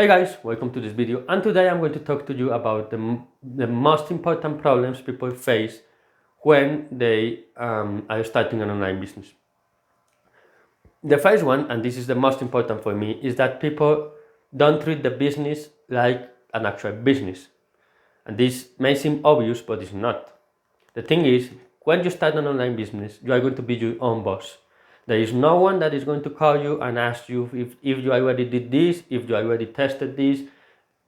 Hey guys, welcome to this video, and today I'm going to talk to you about the most important problems people face when they are starting an online business. The first one, and this is the most important for me, is that people don't treat the business like an actual business. And this may seem obvious, but it's not. The thing is, when you start an online business, you are going to be your own boss. There is no one that is going to call you and ask you if you already did this, if you already tested this,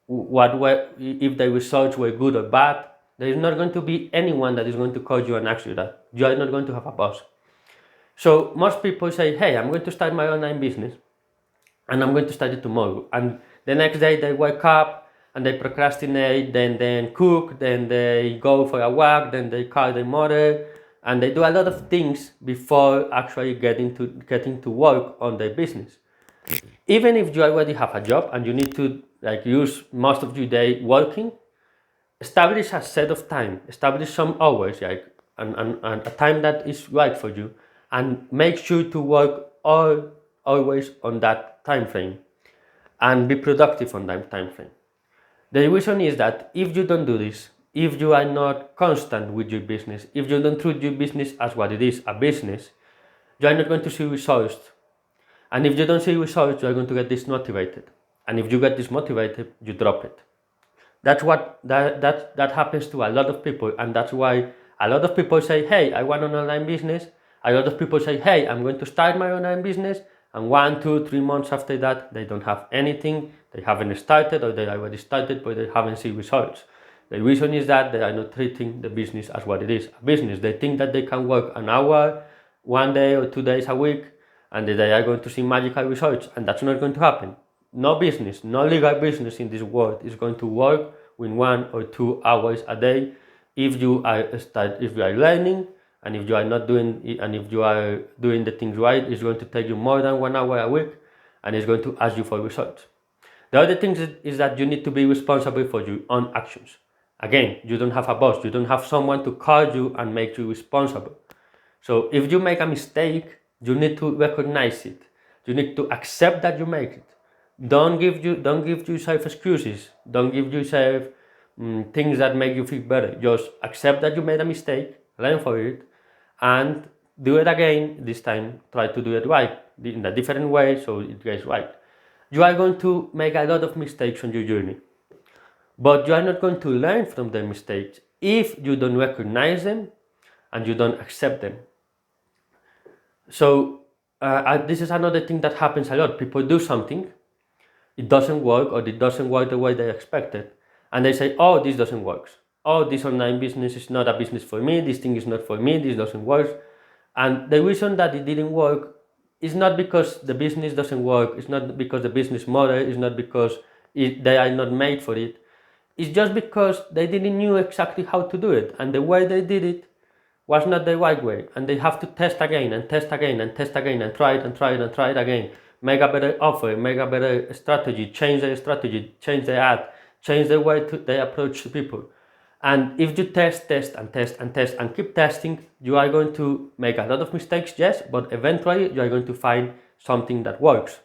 what were, if the results were good or bad. There is not going to be anyone that is going to call you and ask you that. You are not going to have a boss. So most people say, hey, I'm going to start my online business and I'm going to start it tomorrow. And the next day they wake up and they procrastinate, then cook, then they go for a walk, then they call their mother, and they do a lot of things before actually getting to work on their business. Even if you already have a job and you need to use most of your day working, establish a set of time, establish some hours, and a time that is right for you, and make sure to work always on that time frame and be productive on that time frame. The reason is that if you don't do this, if you are not constant with your business, if you don't treat your business as what it is, a business, you are not going to see results. And if you don't see results, you are going to get dismotivated. And if you get dismotivated, you drop it. That happens to a lot of people, and that's why a lot of people say, hey, I want an online business. A lot of people say, hey, I'm going to start my online business, and 1, 2, 3 months after that, they don't have anything. They haven't started, or they already started, but they haven't seen results. The reason is that they are not treating the business as what it is, a business. They think that they can work an hour, 1 day or 2 days a week, and they are going to see magical results, and that's not going to happen. No business, no legal business in this world is going to work with 1 or 2 hours a day if you are learning, and if you are not doing it, and if you are doing the things right. It's going to take you more than 1 hour a week, and it's going to ask you for results. The other thing is that you need to be responsible for your own actions. Again, you don't have a boss, you don't have someone to call you and make you responsible. So if you make a mistake, you need to recognize it. You need to accept that you make it. Don't give yourself excuses. Don't give yourself things that make you feel better. Just accept that you made a mistake, learn for it, and do it again. This time, try to do it right in a different way so it gets right. You are going to make a lot of mistakes on your journey, but you are not going to learn from the mistakes if you don't recognize them and you don't accept them. So this is another thing that happens a lot. People do something, it doesn't work, or it doesn't work the way they expected, and they say, oh, this doesn't work. Oh, this online business is not a business for me. This thing is not for me. This doesn't work. And the reason that it didn't work is not because the business doesn't work. It's not because the business model is not because they are not made for it. It's just because they didn't knew exactly how to do it, and the way they did it was not the right way, and they have to test again and test again and test again and try it and try it and try it again. Make a better offer, make a better strategy, change their strategy, change their ad, change the way they approach to people. And if you test and keep testing, you are going to make a lot of mistakes, yes, but eventually you are going to find something that works.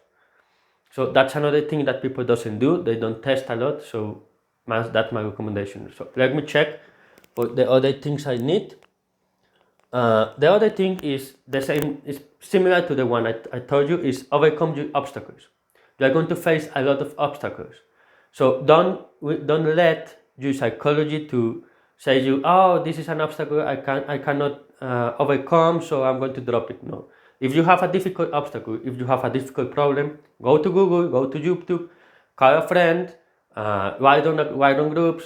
So that's another thing that people doesn't do. They don't test a lot. So that's my recommendation. So let me check for the other things I need. The other thing is the same, is similar to the one I told you, is overcome your obstacles. You are going to face a lot of obstacles. So don't let your psychology to say you, oh, this is an obstacle I cannot overcome, so I'm going to drop it. No. If you have a difficult obstacle, if you have a difficult problem, go to Google, go to YouTube, call a friend, write on groups,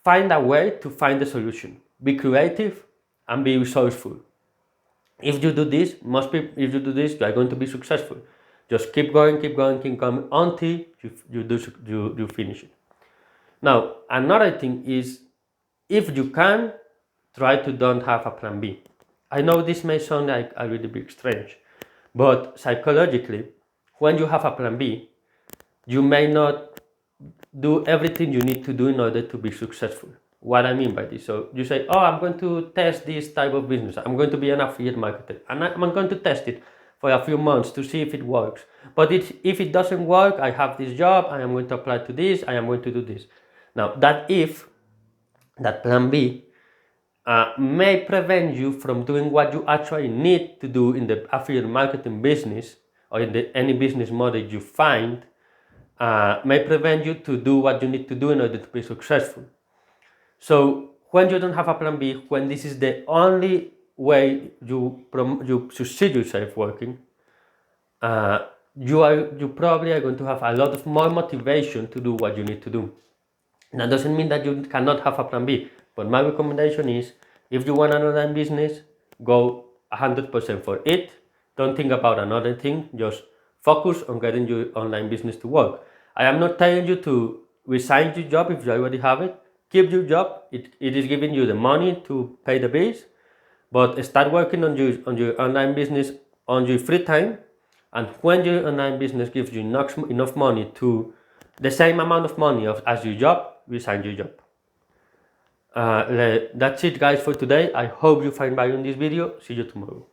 find a way to find the solution. Be creative and be resourceful. If you do this, you are going to be successful. Just keep going until you finish it. Now, another thing is, if you can, try to don't have a plan B. I know this may sound like a really big strange, but psychologically, when you have a plan B, you may not do everything you need to do in order to be successful. What I mean by this, so you say, oh, I'm going to test this type of business. I'm going to be an affiliate marketer, and I'm going to test it for a few months to see if it works. But if it doesn't work, I have this job, I am going to apply to this, I am going to do this. Now, that plan B, may prevent you from doing what you actually need to do in the affiliate marketing business or in any business model you find, may prevent you to do what you need to do in order to be successful. So when you don't have a plan B, when this is the only way you succeed yourself working, you probably are going to have a lot of more motivation to do what you need to do. That doesn't mean that you cannot have a plan B, but my recommendation is, if you want an online business, go 100% for it. Don't think about another thing, just focus on getting your online business to work. I am not telling you to resign your job if you already have it. Keep your job, it is giving you the money to pay the bills, but start working on your online business on your free time, and when your online business gives you enough money to the same amount of money as your job, resign your job. That's it, guys, for today. I hope you find value in this video. See you tomorrow.